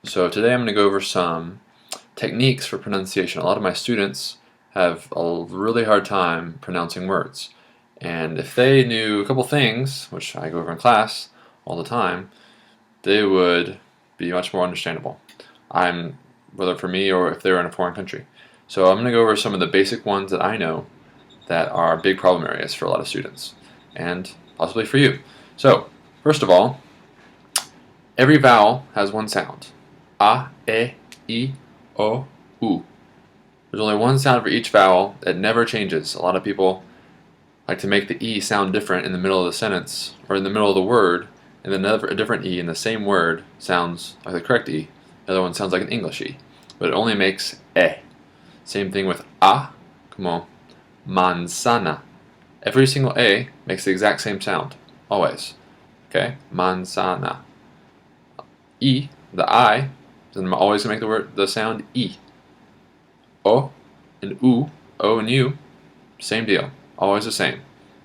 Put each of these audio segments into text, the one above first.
So today I'm going to go over some techniques for pronunciation. A lot of my students have a really hard time pronouncing words. And if they knew a couple things, which I go over in class all the time, they would be much more understandable. Whether for me or if they're in a foreign country. So I'm going to go over some of the basic ones that I know that are big problem areas for a lot of students, and possibly for you. So, first of all, every vowel has one sound. A, E, I, O, U. There's only one sound for each vowel. It never changes. A lot of people like to make the E sound different in the middle of the sentence, or in the middle of the word, and then a different E in the same word sounds like the correct E. The other one sounds like an English E. But it only makes E. Same thing with A. Come on. Manzana. Every single A makes the exact same sound. Always. Okay? Manzana. I, the I, I'm always going to make the sound E. O and U, O and U, same deal. Always the same.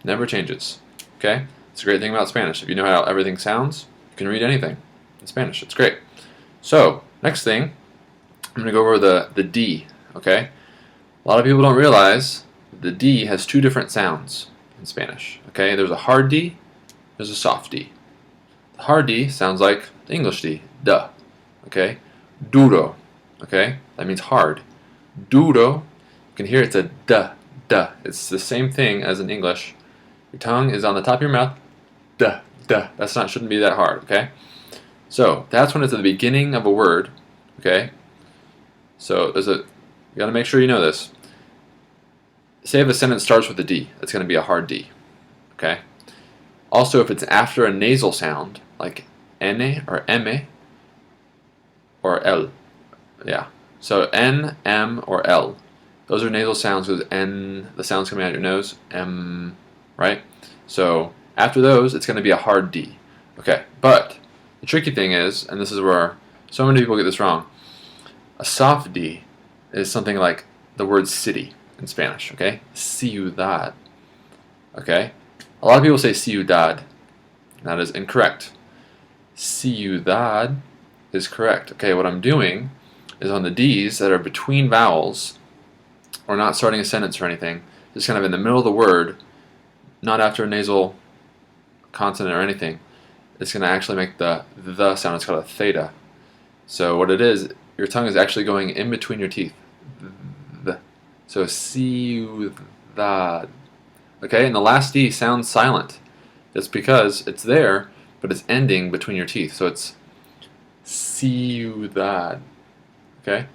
Never changes. Okay? It's a great thing about Spanish. If you know how everything sounds, you can read anything in Spanish. It's great. So, next thing, I'm going to go over the D. Okay? A lot of people don't realize the D has two different sounds in Spanish. Okay? There's a hard D, there's a soft D. The hard D sounds like the English D, duh. Okay? Duro. Okay? That means hard. Duro, you can hear it's a duh, duh. It's the same thing as in English. Your tongue is on the top of your mouth, duh, duh. Shouldn't be that hard, okay? So, that's when it's at the beginning of a word, okay? So, you gotta make sure you know this. Say if a sentence starts with a D, it's gonna be a hard D, okay? Also, if it's after a nasal sound, like N or M or L, yeah. So N, M, or L. Those are nasal sounds because N, the sound's coming out of your nose, M, right? So after those, it's going to be a hard D. Okay, but the tricky thing is, and this is where so many people get this wrong, a soft D is something like the word city in Spanish, okay? Ciudad, okay? A lot of people say ciudad. That is incorrect. Ciudad is correct. Okay, what I'm doing is on the D's that are between vowels, or not starting a sentence or anything, just kind of in the middle of the word, not after a nasal consonant or anything, it's going to actually make the sound. It's called a theta. So what it is, your tongue is actually going in between your teeth. So ciudad. Okay, and the last D sounds silent. It's because it's there, but it's ending between your teeth. So it's ciudad. Okay?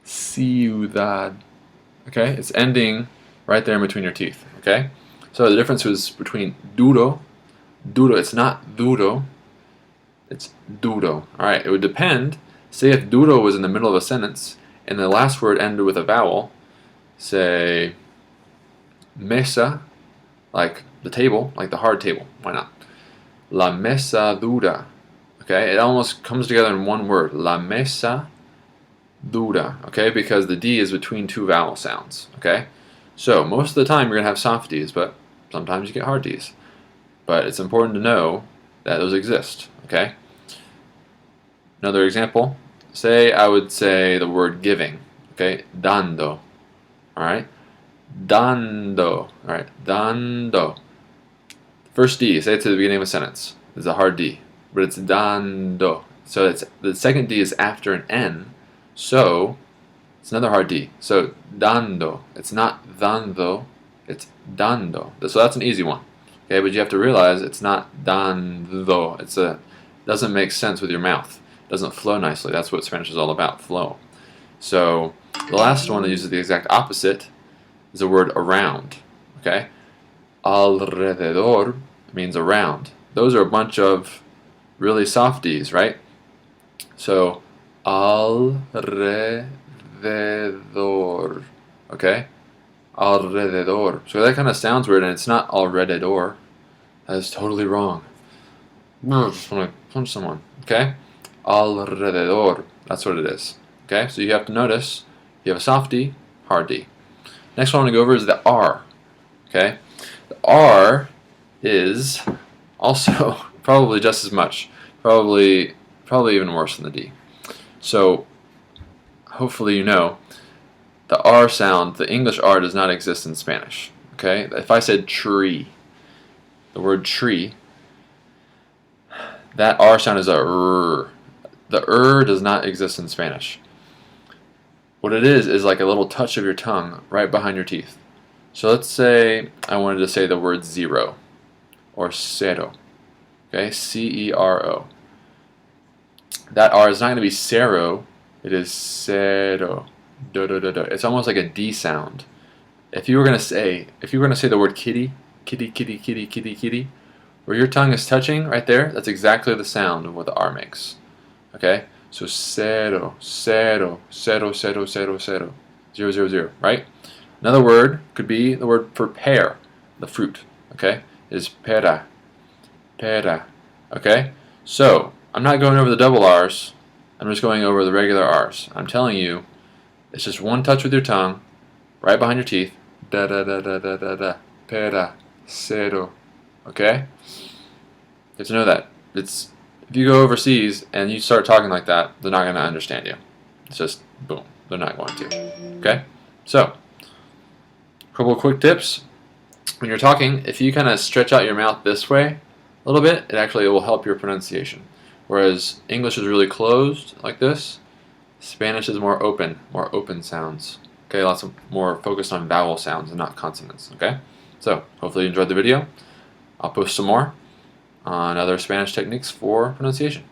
Ciudad. Okay? It's ending right there in between your teeth. Okay? So the difference is between duro, it's not duro, it's duro. Alright, it would depend. Say if duro was in the middle of a sentence and the last word ended with a vowel, say mesa, like the table, like the hard table. Why not? La mesa dura. Okay, it almost comes together in one word. La mesa dura. Okay, because the D is between two vowel sounds. Okay, so most of the time you're going to have soft Ds, but sometimes you get hard Ds. But it's important to know that those exist. Okay, another example. Say I would say the word giving. Okay, dando. Alright, dando. Alright, dando. First D, say it to the beginning of a sentence. It's a hard D. But it's dando. So the second D is after an N, so it's another hard D. So dando. It's not dando, it's dando. So that's an easy one. Okay, but you have to realize it's not dando. It doesn't make sense with your mouth. It doesn't flow nicely. That's what Spanish is all about, flow. So the last one that uses the exact opposite is the word around. Okay? Alrededor means around. Those are a bunch of really soft D's, right? So, alrededor. Okay? Alrededor. So that kind of sounds weird, and it's not alrededor. That is totally wrong. I just want to punch someone. Okay? Alrededor. That's what it is. Okay? So you have to notice you have a soft D, hard D. Next one I want to go over is the R. Okay? The R is also probably just as much. Probably probably even worse than the D. So hopefully you know the R sound, the English R, does not exist in Spanish. Okay? If I said tree, the word tree, that R sound is a R. The does not exist in Spanish. What it is like a little touch of your tongue right behind your teeth. So let's say I wanted to say the word zero or cero. Okay? C-E-R-O. That R is not going to be cero, it is cero. Do, do, do, do. It's almost like a D sound. If you were going to say the word kitty, kitty, kitty, kitty, kitty, kitty, where your tongue is touching right there, that's exactly the sound of what the R makes. Okay? So cero, cero, cero, cero, cero, cero, 0, 0, 0, right? Another word could be the word for pear, the fruit. Okay? It is pera, pera. Okay? So I'm not going over the double R's. I'm just going over the regular R's. I'm telling you, it's just one touch with your tongue, right behind your teeth. Da da da da da da da. Pera, cero. Okay? You have to know that. If you go overseas and you start talking like that, they're not going to understand you. It's just boom. They're not going to. Okay? So, a couple of quick tips. When you're talking, if you kind of stretch out your mouth this way a little bit, it will help your pronunciation. Whereas English is really closed like this, Spanish is more open sounds. Okay, lots of more focused on vowel sounds and not consonants. Okay, so hopefully you enjoyed the video. I'll post some more on other Spanish techniques for pronunciation.